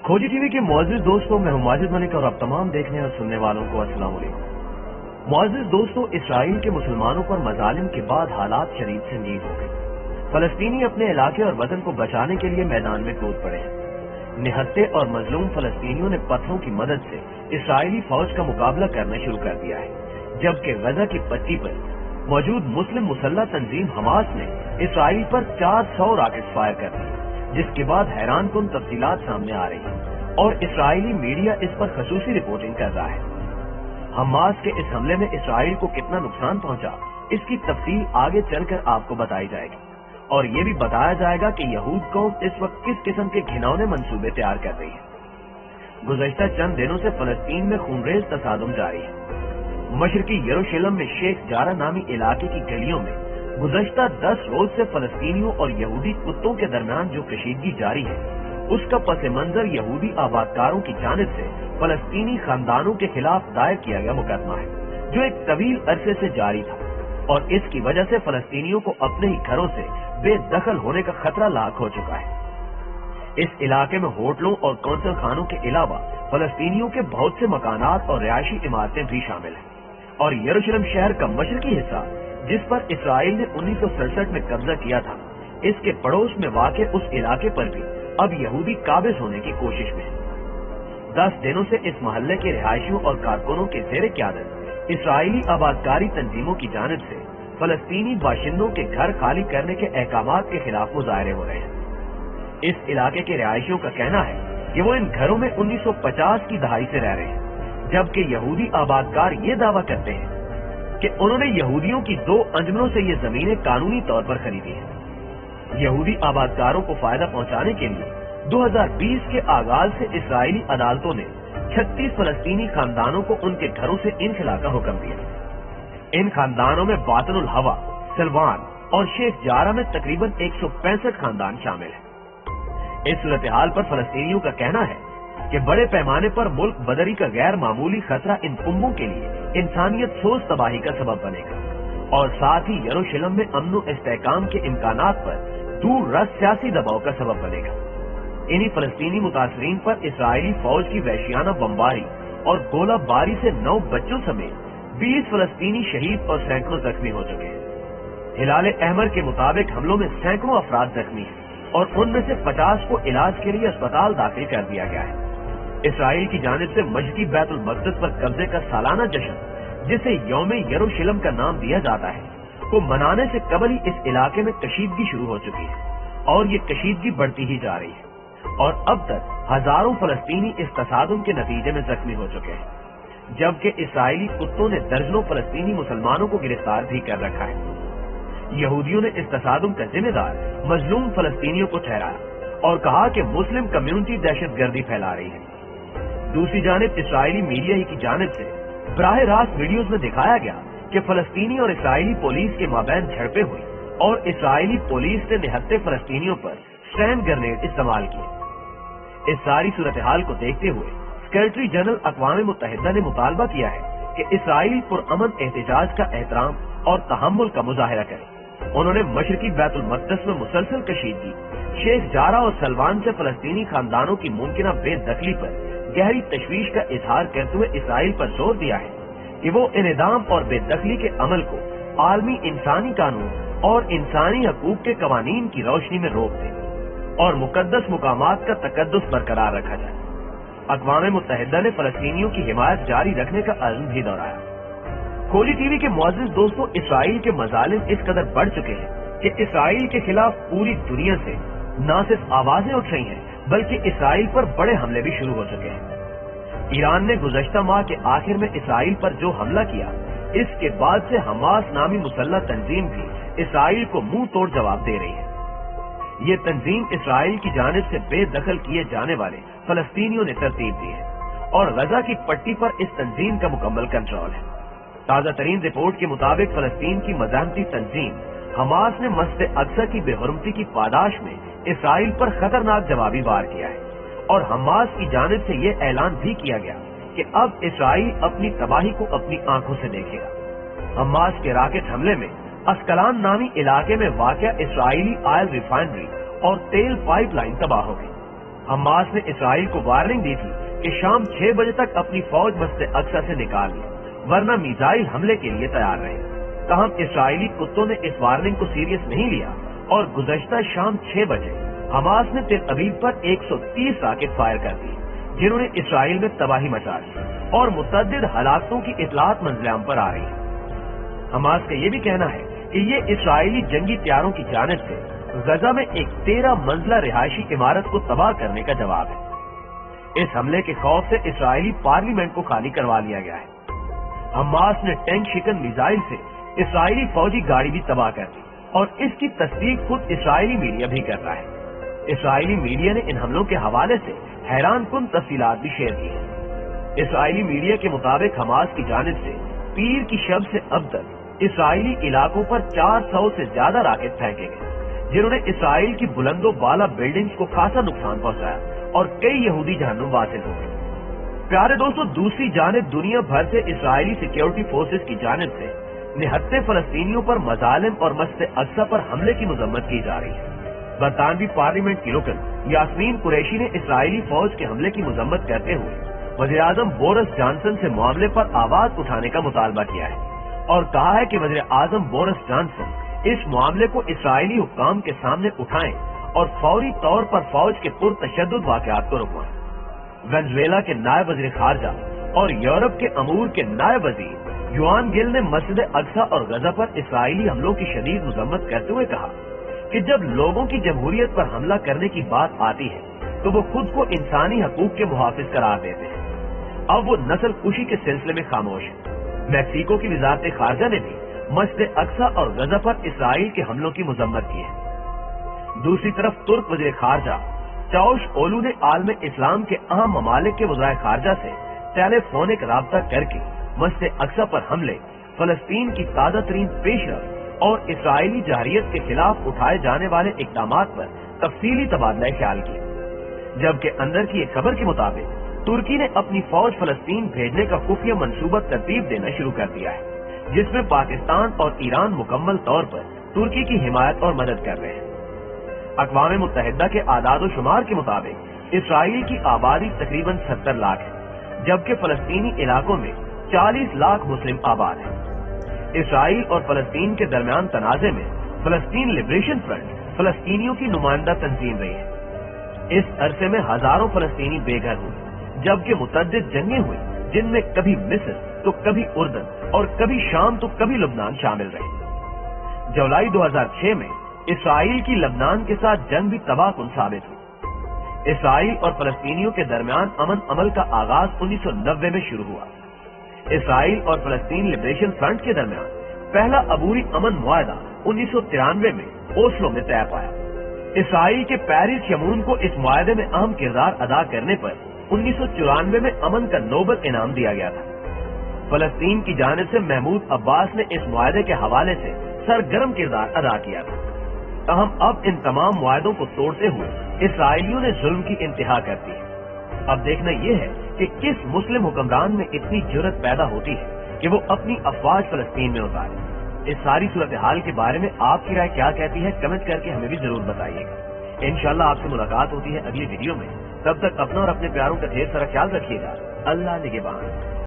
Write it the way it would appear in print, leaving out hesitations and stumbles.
खोजी टीवी के मुअज़्ज़िज़ दोस्तों, मैं हूं माजिद मलिक और अब तमाम देखने और सुनने वालों को अस्सलाम वालेकुम। मुअज़्ज़िज़ दोस्तों, इसराइल के मुसलमानों पर मज़ालिम के बाद हालात शदीद संगीन हो गए। फलस्तीनी अपने इलाके और वतन को बचाने के लिए मैदान में कूद पड़े हैं। निहत्ते और मजलूम फलस्तीनियों ने पत्थरों की मदद से इसराइली फौज का मुकाबला करना शुरू कर दिया है, जबकि गजा की पट्टी पर मौजूद मुस्लिम मुसल्लह तंजीम हमास ने इसराइल पर 400 रॉकेट फायर कर दिए, जिसके बाद हैरान कुन तफसीलात सामने आ रही हैं और इसराइली मीडिया इस पर खसूसी रिपोर्टिंग कर रहा है। हमास के इस हमले में इसराइल को कितना नुकसान पहुंचा, इसकी तफसील आगे चलकर आपको बताई जाएगी और ये भी बताया जाएगा कि यहूद कौम इस वक्त किस किस्म के घिनौने मंसूबे तैयार कर रही है। गुज़श्ता चंद दिनों से फलस्तीन में खूनरेज तसादुम जारी है। मशरकी यरूशलेम में शेख जारा नामी इलाके की गलियों में गुज़श्ता 10 रोज से फलस्तीनियों और यहूदी कुत्तों के दरमियान जो कशीदगी जारी है, उसका पस मंजर यहूदी आबादकारों की जानिब से फलस्तीनी खानदानों के खिलाफ दायर किया गया मुकदमा है, जो एक तवील अरसे से जारी था और इसकी वजह से फलस्तीनियों को अपने ही घरों से बेदखल होने का खतरा लाक हो चुका है। इस इलाके में होटलों और कौंसल खानों के अलावा फलस्तीनियों के बहुत से मकानात और रिहायशी इमारतें भी शामिल हैं और यरूशलेम शहर का मशरकी हिस्सा, जिस पर इसराइल ने 1967 में कब्जा किया था, इसके पड़ोस में वाक़े उस इलाके पर भी अब यहूदी काबिज होने की कोशिश में है। 10 दिनों से इस मोहल्ले के रिहायशियों और कारकुनों के ज़ेरे क़यादत इसराइली आबादकारी तंजीमों की जानिब से फलस्तीनी बाशिंदों के घर खाली करने के अहकामात के खिलाफ मुजाहरे हो रहे हैं। इस इलाके के रिहायशियों का कहना है कि वो इन घरों में 1950 की दहाई से रह रहे हैं, जबकि यहूदी आबादकार ये दावा करते हैं कि उन्होंने यहूदियों की 2 अंजमनों से ये जमीनें कानूनी तौर पर खरीदी हैं। यहूदी आबादकारों को फायदा पहुंचाने के लिए 2020 के आगाज से इसराइली अदालतों ने 36 फलस्तीनी खानदानों को उनके घरों से इनखला का हुक्म दिया। इन खानदानों में बातनुल हवा, सलवान और शेख जारा में तकरीबन 165 खानदान शामिल हैं। इस सूरत हाल पर फलस्तीनियों का कहना है कि बड़े पैमाने पर मुल्क बदरी का गैर मामूली खतरा इन कुंभों के लिए इंसानियत सोच तबाही का सबब बनेगा और साथ ही यरूशलेम में अमन इस्तेहकाम के इम्कानात पर दूर रस सियासी दबाव का सबब बनेगा। इन्हीं फलस्तीनी मुतासरीन पर इसराइली फौज की वहशियाना बमबारी और गोलाबारी से 9 बच्चों समेत 20 फलस्तीनी शहीद और सैकड़ों जख्मी हो चुके हैं। हिलाल अहमर के मुताबिक हमलों में सैकड़ों अफराद जख्मी हैं और उनमें से 50 को इलाज के लिए अस्पताल दाखिल कर दिया गया है। इसराइल की जानिब से मस्जिद बैतुल मक़दस पर कब्जे का सालाना जश्न, जिसे यौम यरूशलेम का नाम दिया जाता है, को मनाने से कबल ही इस इलाके में कशीदगी शुरू हो चुकी है और ये कशीदगी बढ़ती ही जा रही है और अब तक हजारों फलस्तीनी इस तसादुम के नतीजे में जख्मी हो चुके हैं, जबकि इसराइली कुत्तों ने दर्जनों फलस्तीनी मुसलमानों को गिरफ्तार भी कर रखा है। यहूदियों ने इस तसादुम का जिम्मेदार मजलूम फलस्तीनियों को ठहराया और कहा कि मुस्लिम कम्युनिटी दहशतगर्दी फैला रही है। दूसरी जानिब इसराइली मीडिया ही की जानिब से बराह रास्त वीडियोज में दिखाया गया कि फलस्तीनी और इसराइली पुलिस के माबैन झड़पें हुई और इसराइली पुलिस ने निहत्ते फलस्तीनियों पर स्टैंड ग्रेनेड इस्तेमाल किए। इस सारी सूरत हाल को देखते हुए सेक्रेटरी जनरल अक़वाम मुत्तहिदा ने मुतालबा किया है कि इसराइल पुरअमन एहतजाज का एहतराम और तहम्मुल का मुजाहरा करे। उन्होंने मशरकी बैतुल मक़दस में मुसलसल कशीदगी, शेख जारा और सलवान से फलस्तीनी खानदानों की मुमकिना बेदखली पर गहरी तशवीश का इजहार करते हुए इसराइल पर जोर दिया है कि वो इनेदाम और बेदखली के अमल को आलमी इंसानी कानून और इंसानी हकूक के कवानीन की रोशनी में रोक दे और मुकद्दस मुकामात का तकद्दुस बरकरार रखा जाए। अक़वाम मुत्तहिदा ने फलस्तीनियों की हिमायत जारी रखने का अज़्म भी दोहराया। खोजी टीवी के मुअज़्ज़िज़ दोस्तों, इसराइल के मज़ालिम इस कदर बढ़ चुके हैं कि इसराइल के खिलाफ पूरी दुनिया से न सिर्फ आवाजें उठ रही हैं, बल्कि इसराइल पर बड़े हमले भी शुरू हो चुके हैं। ईरान ने गुज़श्ता माह के आखिर में इसराइल पर जो हमला किया, इसके बाद से हमास नामी मुसल्लह तंजीम भी इसराइल को मुंह तोड़ जवाब दे रही है। ये तंजीम इसराइल की जानिब से बेदखल किए जाने वाले फलस्तीनियों ने तरतीब दी है और गजा की पट्टी पर इस तंजीम का मुकम्मल कंट्रोल है। ताज़ा तरीन रिपोर्ट के मुताबिक फलस्तीन की मज़ाहमती तंजीम हमास ने मस्जिद अक्सा की बेहुरमती की पादाश में इसराइल पर खतरनाक जवाबी वार किया है और हमास की जानिब से ये ऐलान भी किया गया कि अब इसराइल अपनी तबाही को अपनी आंखों से देखेगा। हमास के रॉकेट हमले में अस्कलान नामी इलाके में वाक़या इसराइली ऑयल रिफाइनरी और तेल पाइपलाइन तबाह हो गई। حماس نے اسرائیل کو وارننگ دی تھی کہ شام 6 بجے تک اپنی فوج مسجد اقصی سے نکال لی، ورنہ میزائل حملے کے لیے تیار رہے۔ تاہم اسرائیلی کتوں نے اس وارننگ کو سیریس نہیں لیا اور گزشتہ شام 6 بجے حماس نے تل ابیب پر 130 راکٹ فائر کر دی، جنہوں نے اسرائیل میں تباہی مچا دی اور متعدد ہلاکتوں کی اطلاعات منزل عام پر آ رہی ہیں۔ حماس کا یہ بھی کہنا ہے کہ یہ اسرائیلی جنگی طیاروں کی جانب سے غزہ میں ایک 13 منزلہ رہائشی عمارت کو تباہ کرنے کا جواب ہے۔ اس حملے کے خوف سے اسرائیلی پارلیمنٹ کو خالی کروا لیا گیا ہے۔ حماس نے ٹینک شکن میزائل سے اسرائیلی فوجی گاڑی بھی تباہ کر دی اور اس کی تصدیق خود اسرائیلی میڈیا بھی کر رہا ہے۔ اسرائیلی میڈیا نے ان حملوں کے حوالے سے حیران کن تفصیلات بھی شیئر کی ہیں۔ اسرائیلی میڈیا کے مطابق حماس کی جانب سے پیر کی شب سے اب تک اسرائیلی علاقوں پر 400 سے زیادہ راکٹ پھینکے گئے، جنہوں نے اسرائیل کی بلند و بالا بلڈنگز کو خاصا نقصان پہنچایا اور کئی یہودی جہنم واصل ہو گئے۔ پیارے دوستو، دوسری جانب دنیا بھر سے اسرائیلی سیکیورٹی فورسز کی جانب سے نہتے فلسطینیوں پر مظالم اور مسجد اقصی پر حملے کی مذمت کی جا رہی ہے۔ برطانوی پارلیمنٹ کی رکن یاسمین قریشی نے اسرائیلی فوج کے حملے کی مذمت کرتے ہوئے وزیر اعظم بورس جانسن سے معاملے پر آواز اٹھانے کا مطالبہ کیا ہے اور کہا ہے کہ وزیر اعظم بورس جانسن اس معاملے کو اسرائیلی حکام کے سامنے اٹھائیں اور فوری طور پر فوج کے پرتشدد واقعات کو رکوائیں۔ وینزویلا کے نائب وزیر خارجہ اور یورپ کے امور کے نائب وزیر یوان گل نے مسجد اقصی اور غزہ پر اسرائیلی حملوں کی شدید مذمت کرتے ہوئے کہا کہ جب لوگوں کی جمہوریت پر حملہ کرنے کی بات آتی ہے تو وہ خود کو انسانی حقوق کے محافظ قرار دیتے ہیں۔ اب وہ نسل کشی کے سلسلے میں خاموش ہے۔ میکسیکو کی وزارت خارجہ نے بھی مسجد اقصی اور غزہ پر اسرائیل کے حملوں کی مذمت کی ہے۔ دوسری طرف ترک وزیر خارجہ چاوش اولو نے عالم اسلام کے اہم ممالک کے وزرائے خارجہ سے ٹیلی فونک رابطہ کر کے مسجد اقصی پر حملے، فلسطین کی تازہ ترین پیش رفت اور اسرائیلی جارحیت کے خلاف اٹھائے جانے والے اقدامات پر تفصیلی تبادلہ خیال کیا، جبکہ اندر کی ایک خبر کے مطابق ترکی نے اپنی فوج فلسطین بھیجنے کا خفیہ منصوبہ ترتیب دینا شروع کر دیا ہے، جس میں پاکستان اور ایران مکمل طور پر ترکی کی حمایت اور مدد کر رہے ہیں۔ اقوام متحدہ کے اعداد و شمار کے مطابق اسرائیل کی آبادی تقریباً 70 لاکھ ہے، جبکہ فلسطینی علاقوں میں 40 لاکھ مسلم آباد ہیں۔ اسرائیل اور فلسطین کے درمیان تنازع میں فلسطین لبریشن فرنٹ فلسطینیوں کی نمائندہ تنظیم رہی ہے۔ اس عرصے میں ہزاروں فلسطینی بے گھر ہوئے، جبکہ متعدد جنگیں ہوئی جن میں کبھی مصر تو کبھی اردن اور کبھی شام تو کبھی لبنان شامل رہے۔ جولائی 2006 میں اسرائیل کی لبنان کے ساتھ جنگ بھی تباہ کن ثابت ہوئی۔ اسرائیل اور فلسطینیوں کے درمیان امن عمل کا آغاز 1990 میں شروع ہوا۔ اسرائیل اور فلسطین لبریشن فرنٹ کے درمیان پہلا عبوری امن معاہدہ 1993 میں اوسلو میں طے پایا۔ اسرائیل کے پیرس یمون کو اس معاہدے میں اہم کردار ادا کرنے پر 1994 میں امن کا نوبل انعام دیا گیا تھا۔ فلسطین کی جانب سے محمود عباس نے اس معاہدے کے حوالے سے سرگرم کردار ادا کیا تھا، تاہم اب ان تمام معاہدوں کو توڑتے ہوئے اسرائیلیوں نے ظلم کی انتہا کر دی ہے۔ اب دیکھنا یہ ہے کہ کس مسلم حکمران میں اتنی جرأت پیدا ہوتی ہے کہ وہ اپنی افواج فلسطین میں اتارے۔ اس ساری صورتحال کے بارے میں آپ کی رائے کیا کہتی ہے، کمنٹ کر کے ہمیں بھی ضرور بتائیے گا۔ انشاءاللہ آپ سے ملاقات ہوتی ہے اگلی ویڈیو میں، تب تک اپنا اور اپنے پیاروں کا ڈھیر سارا خیال رکھیے گا۔ اللہ نگہبان۔